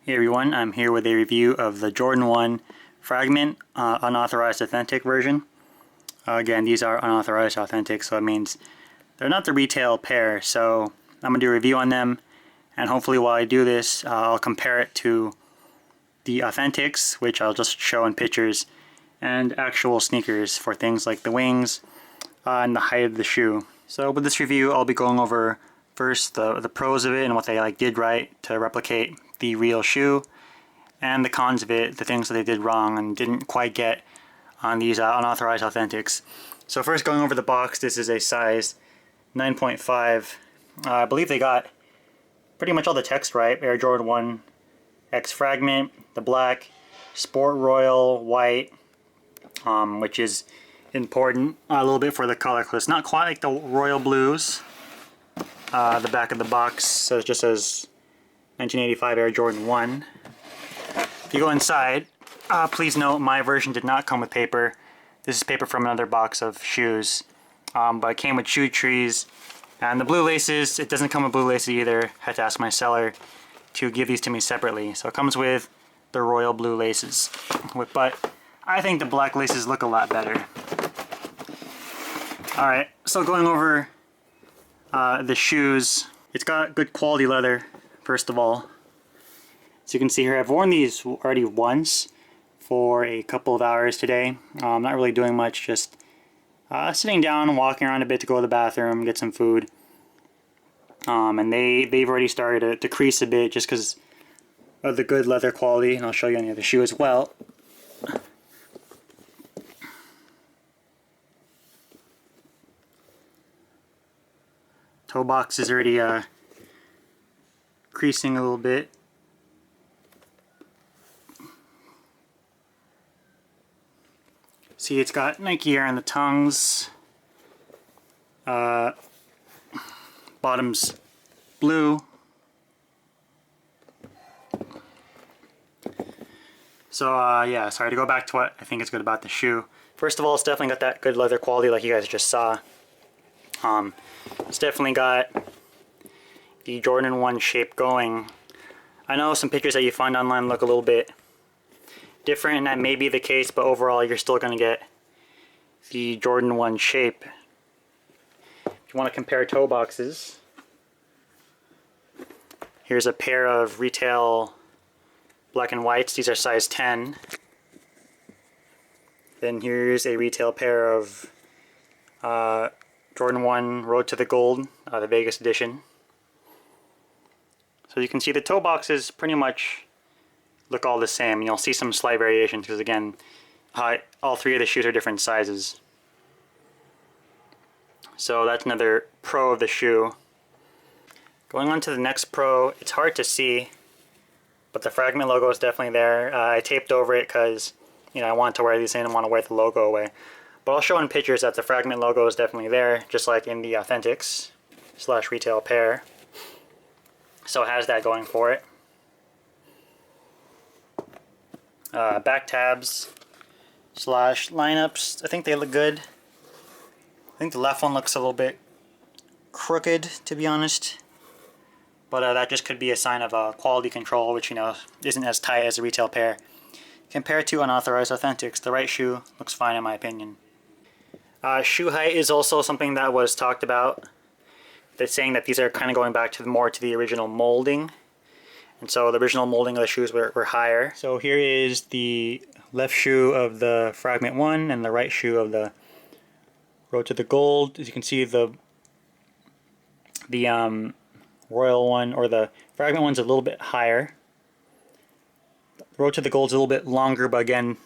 Hey everyone, I'm here with a review of the Jordan 1 Fragment unauthorized authentic version. Again, these are unauthorized authentic, so it means they're not the retail pair. So I'm going to do a review on them, and hopefully while I do this, I'll compare it to the authentics, which I'll just show in pictures, and actual sneakers for things like the wings and the height of the shoe. So with this review, I'll be going over first the pros of it and what they did right to replicate the real shoe, and the cons of it, the things that they did wrong and didn't quite get on these unauthorized authentics. So first, going over the box, this is a size 9.5. I believe they got pretty much all the text right. Air Jordan 1 X Fragment, the black, Sport Royal white, which is important a little bit for the color, because it's not quite like the Royal Blues. The back of the box says, just says 1985 Air Jordan 1. If you go inside, please note my version did not come with paper. This is paper from another box of shoes, but it came with shoe trees. And the blue laces, it doesn't come with blue laces either. Had to ask my seller to give these to me separately. So it comes with the royal blue laces, but I think the black laces look a lot better. Alright, so going over the shoes, it's got good quality leather, first of all. So you can see here, I've worn these already once for a couple of hours today. I'm not really doing much, just sitting down and walking around a bit to go to the bathroom, get some food. And they've already started to crease a bit just because of the good leather quality, and I'll show you on the other shoe as well. Toe box is already creasing a little bit. See, it's got Nike Air on the tongues. Bottom's blue. So yeah, sorry, to go back to what I think is good about the shoe. First of all, it's definitely got that good leather quality like you guys just saw. It's definitely got the Jordan 1 shape going. I know some pictures that you find online look a little bit different, and that may be the case, but overall you're still going to get the Jordan 1 shape. If you want to compare toe boxes, here's a pair of retail black and whites. These are size 10. Then here's a retail pair of Jordan 1 Road to the Gold, the Vegas edition. So you can see the toe boxes pretty much look all the same. You'll see some slight variations because, again, all three of the shoes are different sizes. So that's another pro of the shoe. Going on to the next pro, it's hard to see, but the Fragment logo is definitely there. I taped over it because, I want to wear these in and want to wear the logo away. But I'll show in pictures that the Fragment logo is definitely there, just like in the authentics / retail pair. So it has that going for it. Back tabs / lineups, I think they look good. I think the left one looks a little bit crooked, to be honest. But that just could be a sign of quality control, which isn't as tight as a retail pair. Compared to unauthorized authentics, the right shoe looks fine in my opinion. Shoe height is also something that was talked about. They're saying that these are kind of going back to more to the original molding. And so the original molding of the shoes were higher. So here is the left shoe of the Fragment 1 and the right shoe of the Road to the Gold. As you can see, the Royal one, or the Fragment one's a little bit higher. The Road to the Gold's a little bit longer, but again,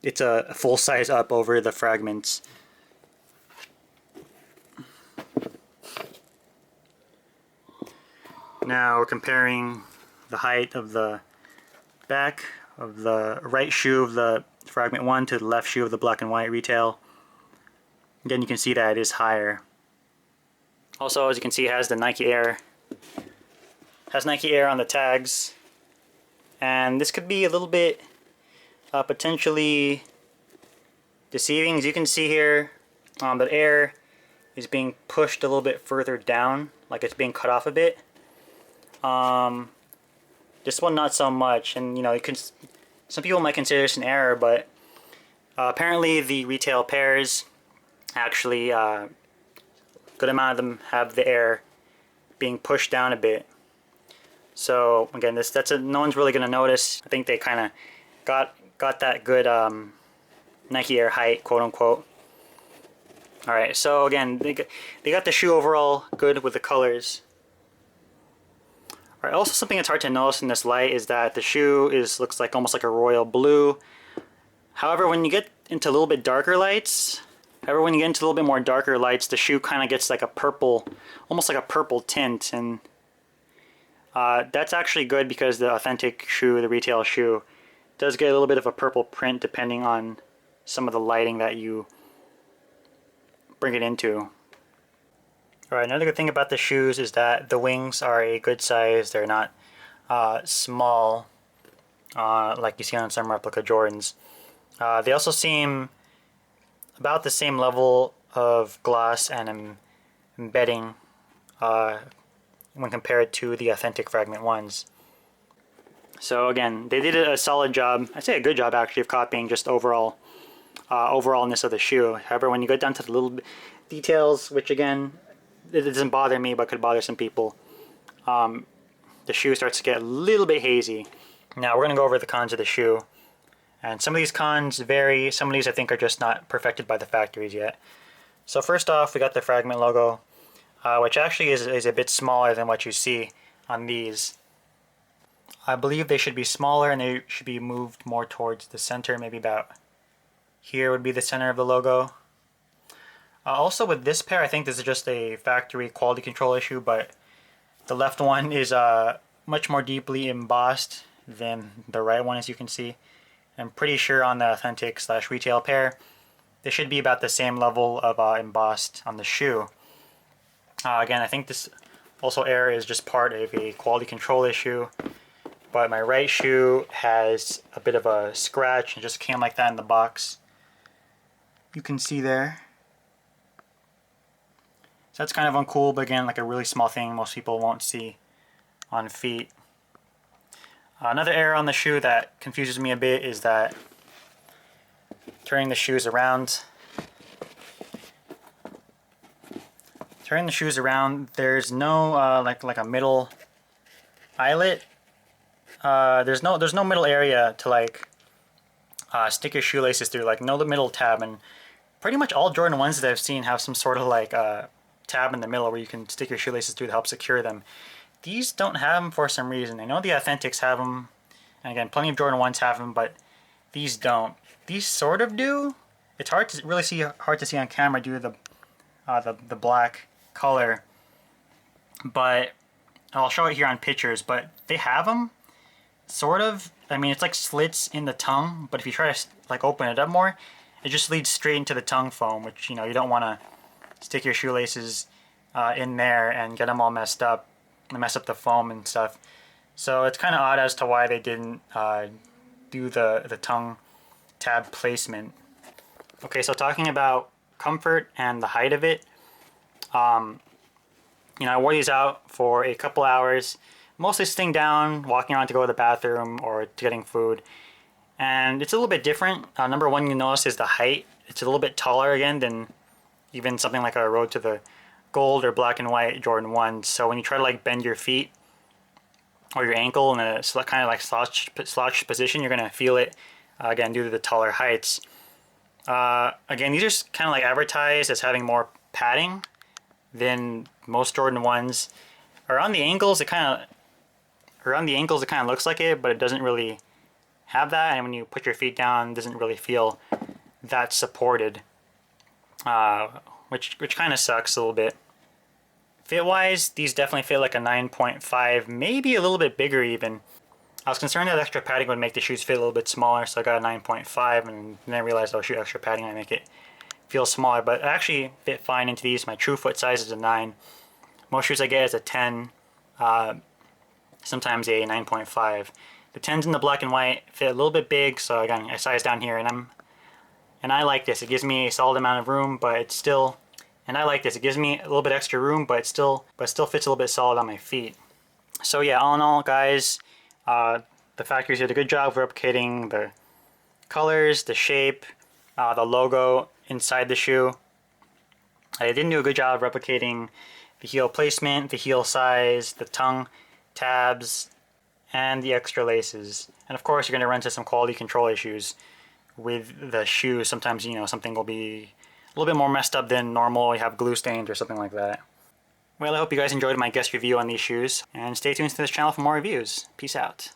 it's a full size up over the Fragments. Now we're comparing the height of the back of the right shoe of the Fragment 1 to the left shoe of the black and white retail. Again, you can see that it is higher. Also, as you can see, it has the Nike Air. Has Nike Air on the tags. And this could be a little bit potentially deceiving. As you can see here, the air is being pushed a little bit further down, like it's being cut off a bit. This one not so much, and you know, some people might consider this an error, but apparently the retail pairs actually, good amount of them have the air being pushed down a bit. So again, no one's really gonna notice. I think they kind of got that good Nike Air height, quote unquote. All right, so again, they got the shoe overall good with the colors. All right, also something that's hard to notice in this light is that the shoe looks like almost like a royal blue. However, when you get into a little bit darker lights, the shoe kind of gets like a purple, almost like a purple tint, and that's actually good because the authentic shoe, the retail shoe, does get a little bit of a purple print depending on some of the lighting that you bring it into. Alright, another good thing about the shoes is that the wings are a good size. They're not small like you see on some replica Jordans. They also seem about the same level of gloss and embedding when compared to the authentic Fragment ones. So again, they did a solid job, I'd say a good job actually, of copying just overallness of the shoe. However, when you go down to the little details, which again, it doesn't bother me but could bother some people, the shoe starts to get a little bit hazy. Now we're going to go over the cons of the shoe. And some of these cons vary. Some of these I think are just not perfected by the factories yet. So first off, we got the Fragment logo, which actually is a bit smaller than what you see on these. I believe they should be smaller and they should be moved more towards the center, maybe about here would be the center of the logo. Also with this pair, I think this is just a factory quality control issue, but the left one is much more deeply embossed than the right one, as you can see. I'm pretty sure on the authentic / retail pair, they should be about the same level of embossed on the shoe. Again, I think this also error is just part of a quality control issue, but my right shoe has a bit of a scratch and just came like that in the box. You can see there. So that's kind of uncool, but again, like a really small thing most people won't see on feet. Another error on the shoe that confuses me a bit is that turning the shoes around, there's no like a middle eyelet. There's no middle area to like stick your shoelaces through, like no middle tab, and pretty much all Jordan 1s that I've seen have some sort of like tab in the middle where you can stick your shoelaces through to help secure them. These don't have them for some reason. I know the Authentics have them, and again, plenty of Jordan 1s have them, but these don't. These sort of do. It's hard to see on camera due to the black color, but I'll show it here on pictures. But they have them, sort of. I mean, it's like slits in the tongue, but if you try to like open it up more, it just leads straight into the tongue foam, which you know you don't want to stick your shoelaces in there and get them all messed up and mess up the foam and stuff. So it's kind of odd as to why they didn't do the tongue tab placement. Okay, so talking about comfort and the height of it, you know, I wore these out for a couple hours, mostly sitting down, walking around to go to the bathroom or to getting food. And it's a little bit different. Number one you notice is the height. It's a little bit taller again than even something like a Road to the Gold or black and white Jordan 1. So when you try to like bend your feet or your ankle in a kind of like slouch position, you're going to feel it again due to the taller heights. Again, these are kind of like advertised as having more padding than most Jordan 1s. Around the ankles it kind of looks like it, but it doesn't really have that, and when you put your feet down, it doesn't really feel that supported, which kind of sucks a little bit. Fit wise, these definitely fit like a 9.5, maybe a little bit bigger even. I was concerned that extra padding would make the shoes fit a little bit smaller, so I got a 9.5, and then I realized, oh shoot, extra padding might make it feel smaller, but it actually fit fine into these. My true foot size is a 9. Most shoes I get is a 10, sometimes a 9.5. The 10s in the black and white fit a little bit big, so again, I size down here, and I like this. It gives me a solid amount of room, but it's still, and I like this. It gives me a little bit extra room, but it still fits a little bit solid on my feet. So yeah, all in all, guys, The factories did a good job of replicating the colors, the shape, the logo inside the shoe. They didn't do a good job of replicating the heel placement, the heel size, the tongue tabs, and the extra laces. And of course, you're going to run into some quality control issues with the shoe. Sometimes, you know, something will be a little bit more messed up than normal. You have glue stains or something like that. Well, I hope you guys enjoyed my guest review on these shoes, and stay tuned to this channel for more reviews. Peace out.